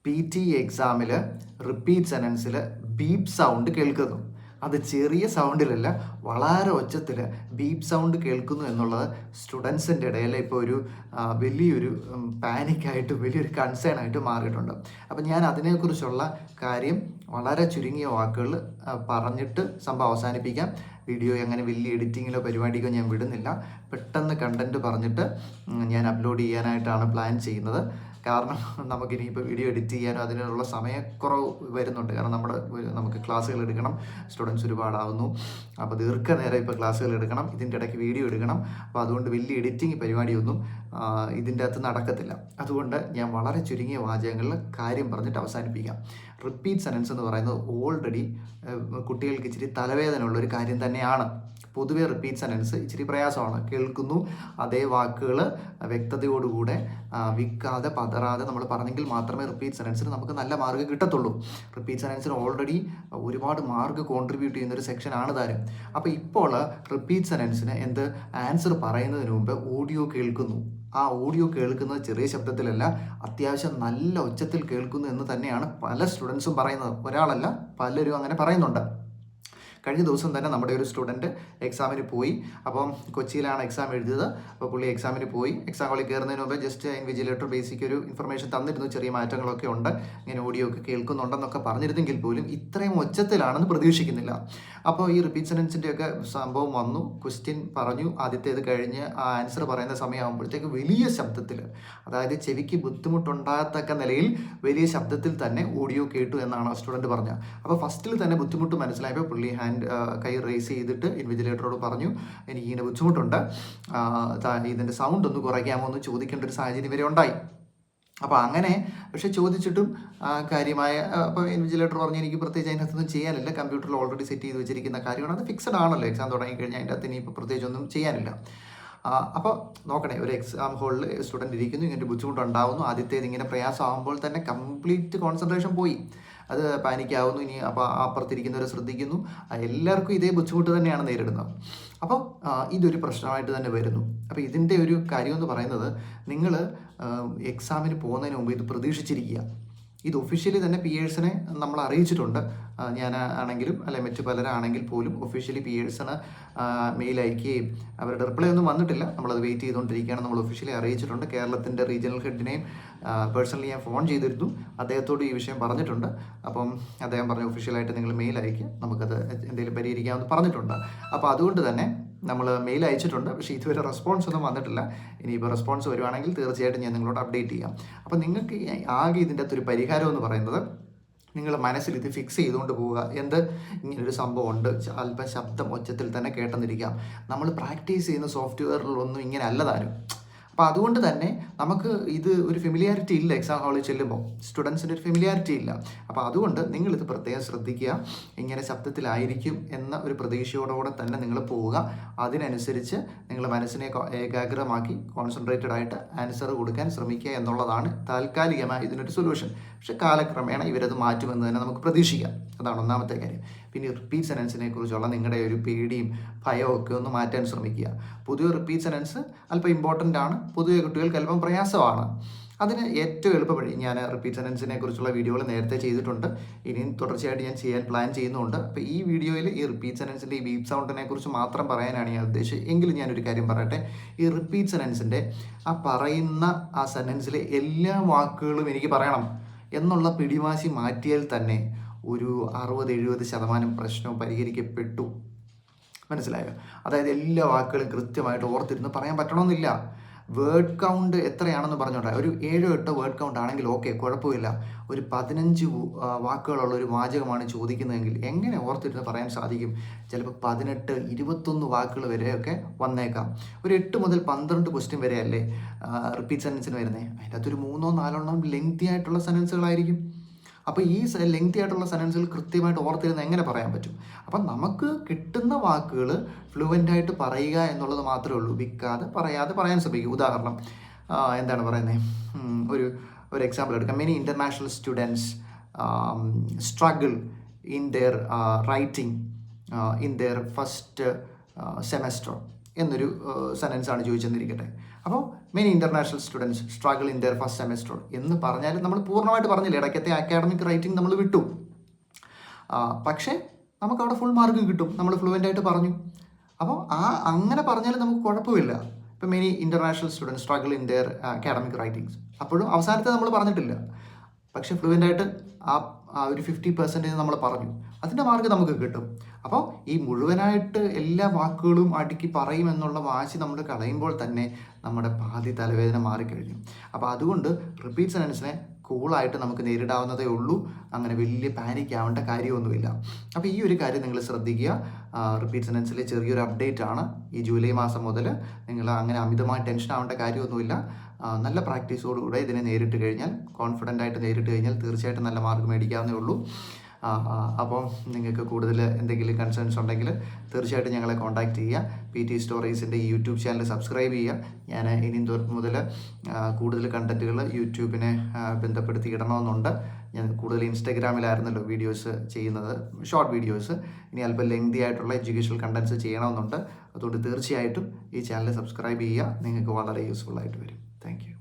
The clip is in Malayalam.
PT എക്സാമിൽ റിപ്പീറ്റ് സെനൻസിൽ ബീപ്പ് സൗണ്ട് കേൾക്കുന്നു. അത് ചെറിയ സൗണ്ടിലല്ല, വളരെ ഒച്ചത്തിൽ ബീപ്പ് സൗണ്ട് കേൾക്കുന്നു എന്നുള്ളത് സ്റ്റുഡൻസിൻ്റെ ഇടയിൽ ഇപ്പോൾ ഒരു വലിയൊരു പാനിക്കായിട്ട് വലിയൊരു കൺസേൺ ആയിട്ട് മാറിയിട്ടുണ്ട്. അപ്പം ഞാൻ അതിനെക്കുറിച്ചുള്ള കാര്യം വളരെ ചുരുങ്ങിയ വാക്കുകൾ പറഞ്ഞിട്ട് സംഭവം അവസാനിപ്പിക്കാം. വീഡിയോ അങ്ങനെ വലിയ എഡിറ്റിങ്ങിലോ പരിപാടിക്കോ ഞാൻ വിടുന്നില്ല. പെട്ടെന്ന് കണ്ടൻറ്റ് പറഞ്ഞിട്ട് ഞാൻ അപ്ലോഡ് ചെയ്യാനായിട്ടാണ് പ്ലാൻ ചെയ്യുന്നത്. കാരണം നമുക്കിനിയിപ്പോൾ വീഡിയോ എഡിറ്റ് ചെയ്യാനോ അതിനുള്ള സമയക്കുറവ് വരുന്നുണ്ട്. കാരണം നമുക്ക് ക്ലാസ്സുകൾ എടുക്കണം, സ്റ്റുഡൻസ് ഒരുപാടാവുന്നു. അപ്പോൾ ദീർഘനേരം ഇപ്പോൾ ക്ലാസ്സുകൾ എടുക്കണം, ഇതിൻ്റെ ഇടയ്ക്ക് വീഡിയോ എടുക്കണം. അപ്പോൾ അതുകൊണ്ട് വലിയ എഡിറ്റിംഗ് പരിപാടിയൊന്നും ഇതിൻ്റെ അകത്ത് നടക്കത്തില്ല. അതുകൊണ്ട് ഞാൻ വളരെ ചുരുങ്ങിയ വാചകങ്ങളിൽ കാര്യം പറഞ്ഞിട്ട് അവസാനിപ്പിക്കാം. റിപ്പീറ്റ് സെനൻസ് എന്ന് പറയുന്നത് ഓൾറെഡി കുട്ടികൾക്ക് ഇച്ചിരി തലവേദന ഉള്ളൊരു കാര്യം തന്നെയാണ്. പൊതുവെ റിപ്പീറ്റ് സെനൻസ് ഇച്ചിരി പ്രയാസമാണ്. കേൾക്കുന്നു, അതേ വാക്കുകൾ വ്യക്തതയോടുകൂടെ വിൽക്കാതെ പതറാതെ നമ്മൾ പറഞ്ഞെങ്കിൽ മാത്രമേ റിപ്പീറ്റ് സെനൻസിന് നമുക്ക് നല്ല മാർക്ക് കിട്ടത്തുള്ളൂ. റിപ്പീറ്റ് സെനൻസിന് ഓൾറെഡി ഒരുപാട് മാർക്ക് കോൺട്രിബ്യൂട്ട് ചെയ്യുന്നൊരു സെക്ഷനാണ് താരം. അപ്പോൾ ഇപ്പോൾ റിപ്പീറ്റ് സെനൻസിന് ആൻസർ പറയുന്നതിന് മുമ്പ് ഓഡിയോ കേൾക്കുന്നു. ആ ഓഡിയോ കേൾക്കുന്നത് ചെറിയ ശബ്ദത്തിലല്ല, അത്യാവശ്യം നല്ല ഒച്ചത്തിൽ കേൾക്കുന്നു എന്ന് തന്നെയാണ് പല സ്റ്റുഡൻസും പറയുന്നത്. ഒരാളല്ല, പലരും അങ്ങനെ പറയുന്നുണ്ട്. കഴിഞ്ഞ ദിവസം തന്നെ നമ്മുടെ ഒരു സ്റ്റുഡൻറ്റ് എക്സാമിന് പോയി. അപ്പം കൊച്ചിയിലാണ് എക്സാം എഴുതിയത്. അപ്പോൾ പുള്ളി എക്സാമിന് പോയി. എക്സാം ഹാളിൽ കയറുന്നതിന് മുമ്പ് ജസ്റ്റ് ഇൻവിജിലേറ്റർ ബേസിക് ഒരു ഇൻഫർമേഷൻ തന്നിരുന്നു, ചെറിയ മാറ്റങ്ങളൊക്കെ ഉണ്ട്, ഇങ്ങനെ ഓഡിയോ ഒക്കെ കേൾക്കുന്നുണ്ടെന്നൊക്കെ പറഞ്ഞിരുന്നെങ്കിൽ പോലും ഇത്രയും ഒച്ചത്തിലാണെന്ന് പ്രതീക്ഷിക്കുന്നില്ല. അപ്പോൾ ഈ റിപ്പീറ്റ് സെനൻസിൻ്റെ ഒക്കെ സംഭവം വന്നു. ക്വസ്റ്റ്യൻ പറഞ്ഞു, ആദ്യത്തേത് കഴിഞ്ഞ് ആ ആൻസർ പറയുന്ന സമയമാകുമ്പോഴത്തേക്ക് വലിയ ശബ്ദത്തിൽ, അതായത് ചെവിക്ക് ബുദ്ധിമുട്ടുണ്ടാകത്തക്ക നിലയിൽ വലിയ ശബ്ദത്തിൽ തന്നെ ഓഡിയോ കേട്ടു എന്നാണ് സ്റ്റുഡൻറ്റ് പറഞ്ഞത്. അപ്പോൾ ഫസ്റ്റിൽ തന്നെ ബുദ്ധിമുട്ട് മനസ്സിലായപ്പോൾ പുള്ളി കൈ റേസ് ചെയ്തിട്ട് ഇൻവിജിലേറ്ററോട് പറഞ്ഞു, എനിക്കിങ്ങനെ ബുദ്ധിമുട്ടുണ്ട്, ഇതിൻ്റെ സൗണ്ട് ഒന്ന് കുറയ്ക്കാമോ എന്ന് ചോദിക്കേണ്ട ഒരു സാഹചര്യം വരെ ഉണ്ടായി. അപ്പോൾ അങ്ങനെ പക്ഷേ ചോദിച്ചിട്ടും കാര്യമായ അപ്പോൾ ഇൻവിജിലേറ്റർ പറഞ്ഞു, എനിക്ക് പ്രത്യേകിച്ച് അതിനകത്തൊന്നും ചെയ്യാനില്ല, കമ്പ്യൂട്ടറിൽ ഓൾറെഡി സെറ്റ് ചെയ്ത് വെച്ചിരിക്കുന്ന കാര്യമാണ്, അത് ഫിക്സഡ് ആണല്ലോ, എക്സാം തുടങ്ങിക്കഴിഞ്ഞാൽ അതിൻ്റെ അകത്ത് ഇനിയിപ്പോൾ പ്രത്യേകിച്ചൊന്നും ചെയ്യാനില്ല. അപ്പോൾ നോക്കണേ, ഒരു എക്സാം ഹോളിൽ സ്റ്റുഡൻറ്റ് ഇരിക്കുന്നു, ഇങ്ങനെ ബുദ്ധിമുട്ടുണ്ടാവുന്നു, ആദ്യത്തേത് ഇങ്ങനെ പ്രയാസമാകുമ്പോൾ തന്നെ കംപ്ലീറ്റ് കോൺസെൻട്രേഷൻ പോയി, അത് പാനിക്കാവുന്നു. ഇനി അപ്പോൾ അപ്പുറത്തിരിക്കുന്നവരെ ശ്രദ്ധിക്കുന്നു, എല്ലാവർക്കും ഇതേ ബുദ്ധിമുട്ട് തന്നെയാണ് നേരിടുന്നത്. അപ്പോൾ ഇതൊരു പ്രശ്നമായിട്ട് തന്നെ വരുന്നു. അപ്പോൾ ഇതിൻ്റെ ഒരു കാര്യം എന്ന് പറയുന്നത്, നിങ്ങൾ എക്സാമിന് പോകുന്നതിന് മുമ്പ് ഇത് പ്രതീക്ഷിച്ചിരിക്കുക. ഇത് ഒഫീഷ്യലി തന്നെ പിയേഴ്സിനെ നമ്മൾ അറിയിച്ചിട്ടുണ്ട്. ഞാൻ ആണെങ്കിലും അല്ലെ മറ്റു പലരാണെങ്കിൽ പോലും ഒഫീഷ്യലി പിയേഴ്സിന് മെയിൽ അയക്കുകയും അവരുടെ റിപ്ലൈ ഒന്നും വന്നിട്ടില്ല, നമ്മളത് വെയിറ്റ് ചെയ്തുകൊണ്ടിരിക്കുകയാണ്. നമ്മൾ ഒഫീഷ്യലി അറിയിച്ചിട്ടുണ്ട്. കേരളത്തിൻ്റെ റീജിയണൽ ഹെഡിനെയും പേഴ്സണലി ഞാൻ ഫോൺ ചെയ്തിരുന്നു, അദ്ദേഹത്തോട് ഈ വിഷയം പറഞ്ഞിട്ടുണ്ട്. അപ്പം അദ്ദേഹം പറഞ്ഞു, ഒഫീഷ്യലായിട്ട് നിങ്ങൾ മെയിൽ അയക്കുക, നമുക്കത് എന്തെങ്കിലും പരിഹരിക്കാമെന്ന് പറഞ്ഞിട്ടുണ്ട്. അപ്പോൾ അതുകൊണ്ട് തന്നെ നമ്മൾ മെയിൽ അയച്ചിട്ടുണ്ട്. പക്ഷേ ഇതുവരെ റെസ്പോൺസ് ഒന്നും വന്നിട്ടില്ല. ഇനിയിപ്പോൾ റെസ്പോൺസ് വരുവാണെങ്കിൽ തീർച്ചയായിട്ടും ഞാൻ നിങ്ങളോട് അപ്ഡേറ്റ് ചെയ്യാം. അപ്പോൾ നിങ്ങൾക്ക് ആകെ ഇതിൻ്റെ അകത്തൊരു പരിഹാരം എന്ന് പറയുന്നത്, നിങ്ങൾ മനസ്സിൽ ഇത് ഫിക്സ് ചെയ്തുകൊണ്ട് പോവുക. ഇങ്ങനൊരു സംഭവം ഉണ്ട്, അല്പം ശബ്ദം ഒച്ചത്തിൽ തന്നെ കേട്ടെന്നിരിക്കാം. നമ്മൾ പ്രാക്ടീസ് ചെയ്യുന്ന സോഫ്റ്റ്വെയറിലൊന്നും ഇങ്ങനെ അല്ലതാനും. അപ്പോൾ അതുകൊണ്ട് തന്നെ നമുക്ക് ഇത് ഒരു ഫെമിലിയാരിറ്റി ഇല്ല. എക്സാം ഹാളിൽ ചെല്ലുമ്പോൾ സ്റ്റുഡൻസിൻ്റെ ഒരു ഫെമിലിയാരിറ്റി ഇല്ല. അപ്പോൾ അതുകൊണ്ട് നിങ്ങളിത് പ്രത്യേകം ശ്രദ്ധിക്കുക. ഇങ്ങനെ ശബ്ദത്തിലായിരിക്കും എന്ന ഒരു പ്രതീക്ഷയോടുകൂടെ തന്നെ നിങ്ങൾ പോവുക. അതിനനുസരിച്ച് നിങ്ങൾ മനസ്സിനെ ഏകാഗ്രമാക്കി കോൺസെൻട്രേറ്റഡ് ആയിട്ട് ആൻസർ കൊടുക്കാൻ ശ്രമിക്കുക എന്നുള്ളതാണ് താൽക്കാലികമായി ഇതിനൊരു സൊല്യൂഷൻ. പക്ഷെ കാലക്രമേണ ഇവരത് മാറ്റുമെന്ന് തന്നെ നമുക്ക് പ്രതീക്ഷിക്കാം. അതാണ് ഒന്നാമത്തെ കാര്യം. പിന്നെ റിപ്പീറ്റ് സെനൻസിനെ കുറിച്ചുള്ള നിങ്ങളുടെ ഒരു പേടിയും ഭയവും ഒക്കെ ഒന്ന് മാറ്റാൻ ശ്രമിക്കുക. പൊതുവെ റിപ്പീറ്റ് സെനൻസ് അല്പം ഇമ്പോർട്ടൻ്റ് ആണ്, പൊതുവെ കുട്ടികൾക്ക് അല്പം പ്രയാസമാണ്. അതിന് ഏറ്റവും എളുപ്പവഴി, ഞാൻ റിപ്പീറ്റ് സെനൻസിനെ കുറിച്ചുള്ള വീഡിയോകൾ നേരത്തെ ചെയ്തിട്ടുണ്ട്, ഇനിയും തുടർച്ചയായിട്ട് ഞാൻ ചെയ്യാൻ പ്ലാൻ ചെയ്യുന്നുണ്ട്. അപ്പോൾ ഈ വീഡിയോയിൽ ഈ റിപ്പീറ്റ് സെനൻസിൻ്റെ ഈ ബീപ്പ് സൗണ്ടിനെ കുറിച്ച് മാത്രം പറയാനാണ് ഞാൻ ഉദ്ദേശിച്ചത്. എങ്കിലും ഞാനൊരു കാര്യം പറയട്ടെ. ഈ റിപ്പീറ്റ് സെനൻസിൻ്റെ ആ പറയുന്ന ആ സെനൻസിലെ എല്ലാ വാക്കുകളും എനിക്ക് പറയണം എന്നുള്ള പിടിവാശി മാറ്റിയാൽ തന്നെ ഒരു 60-70% പ്രശ്നവും പരിഹരിക്കപ്പെട്ടു. മനസ്സിലായോ? അതായത് എല്ലാ വാക്കുകളും കൃത്യമായിട്ട് ഓർത്തിരുന്ന് പറയാൻ പറ്റണമെന്നില്ല. വേർഡ് കൗണ്ട് എത്രയാണെന്ന് പറഞ്ഞോട്ടെ, ഒരു 7-8 വേർഡ് കൗണ്ട് ആണെങ്കിൽ ഓക്കെ, കുഴപ്പമില്ല. ഒരു 15 വാക്കുകളുള്ള ഒരു വാചകമാണ് ചോദിക്കുന്നതെങ്കിൽ എങ്ങനെ ഓർത്തിരുന്ന് പറയാൻ സാധിക്കും? ചിലപ്പോൾ 18-21 വാക്കുകൾ വരെയൊക്കെ വന്നേക്കാം. ഒരു 8 മുതൽ 12 ക്വസ്റ്റ്യൻ വരെ അല്ലേ റിപ്പീറ്റ് സെനൻസിന് വരുന്നത്. അതിൻ്റെ അകത്തൊരു 3-4 ലെങ്തി ആയിട്ടുള്ള സെനൻസുകളായിരിക്കും. അപ്പോൾ ഈ ലെങ്തി ആയിട്ടുള്ള സെനൻസുകൾ കൃത്യമായിട്ട് ഓർത്തിരുന്ന് എങ്ങനെ പറയാൻ പറ്റും? അപ്പം നമുക്ക് കിട്ടുന്ന വാക്കുകൾ ഫ്ലുവൻ്റായിട്ട് പറയുക എന്നുള്ളത് മാത്രമേ ഉള്ളൂ. വിൽക്കാതെ പറയാൻ ശ്രമിക്കും. ഉദാഹരണം എന്താണ് പറയുന്നത്, ഒരു എക്സാമ്പിൾ എടുക്കാം. Many international students struggle in there writing in there first semester എന്നൊരു സെനൻസാണ് ചോദിച്ചെന്നിരിക്കട്ടെ. അപ്പോൾ many international students struggle in there first semester എന്ന് പറഞ്ഞാൽ നമ്മൾ പൂർണ്ണമായിട്ട് പറഞ്ഞില്ല, ഇടയ്ക്കത്തെ അക്കാഡമിക് റൈറ്റിംഗ് നമ്മൾ വിട്ടു. പക്ഷേ നമുക്ക് അവിടെ ഫുൾ മാർക്ക് കിട്ടും, നമ്മൾ ഫ്ലുവൻ്റ് ആയിട്ട് പറഞ്ഞു. അപ്പോൾ അങ്ങനെ പറഞ്ഞാൽ നമുക്ക് കുഴപ്പമില്ല. ഇപ്പോൾ many international students struggle in there academic writings, അപ്പോഴും അവസാനത്തെ നമ്മൾ പറഞ്ഞിട്ടില്ല, പക്ഷേ ഫ്ലുവൻ്റ് ആയിട്ട് ആ ഒരു 50% നമ്മൾ പറഞ്ഞു, അതിൻ്റെ മാർക്ക് നമുക്ക് കിട്ടും. അപ്പോൾ ഈ മുഴുവനായിട്ട് എല്ലാ വാക്കുകളും അടുക്കി പറയുമെന്നുള്ള വാശി നമ്മൾ കളയുമ്പോൾ തന്നെ നമ്മുടെ പാതി തലവേദന മാറിക്കഴിഞ്ഞു. അപ്പോൾ അതുകൊണ്ട് റിപ്പീറ്റ് സെനൻസിനെ കൂളായിട്ട് നമുക്ക് നേരിടാവുന്നതേ ഉള്ളൂ. അങ്ങനെ വലിയ പാനിക് ആവേണ്ട കാര്യമൊന്നുമില്ല. അപ്പോൾ ഈ ഒരു കാര്യം നിങ്ങൾ ശ്രദ്ധിക്കുക. റിപ്പീറ്റ് സെനൻസിലെ ചെറിയൊരു അപ്ഡേറ്റ് ആണ്. ഈ ജൂലൈ മാസം മുതൽ നിങ്ങൾ അങ്ങനെ അമിതമായി ടെൻഷൻ ആവേണ്ട കാര്യമൊന്നുമില്ല. നല്ല പ്രാക്ടീസോടുകൂടെ ഇതിനെ നേരിട്ട് കഴിഞ്ഞാൽ, കോൺഫിഡൻ്റ് ആയിട്ട് നേരിട്ട് കഴിഞ്ഞാൽ തീർച്ചയായിട്ടും നല്ല മാർക്ക് മേടിക്കാവുന്നേ ഉള്ളൂ. അപ്പോൾ നിങ്ങൾക്ക് കൂടുതൽ എന്തെങ്കിലും കൺസേൺസ് ഉണ്ടെങ്കിൽ തീർച്ചയായിട്ടും ഞങ്ങളെ കോൺടാക്റ്റ് ചെയ്യുക. PT സ്റ്റോറീസിൻ്റെ ഈ യൂട്യൂബ് ചാനൽ സബ്സ്ക്രൈബ് ചെയ്യുക. ഞാൻ ഇനി മുതൽ കൂടുതൽ കണ്ടൻറ്റുകൾ യൂട്യൂബിനെ ബന്ധപ്പെടുത്തി ഇടണമെന്നുണ്ട്. ഞാൻ കൂടുതൽ ഇൻസ്റ്റാഗ്രാമിലായിരുന്നല്ലോ വീഡിയോസ് ചെയ്യുന്നത്, ഷോർട്ട് വീഡിയോസ്. ഇനി അല്പം ലെങ്തി ആയിട്ടുള്ള എഡ്യൂക്കേഷണൽ കണ്ടൻറ്റ്സ് ചെയ്യണമെന്നുണ്ട്. അതുകൊണ്ട് തീർച്ചയായിട്ടും ഈ ചാനൽ സബ്സ്ക്രൈബ് ചെയ്യുക. നിങ്ങൾക്ക് വളരെ യൂസ്ഫുൾ ആയിട്ട് വരും. Thank you.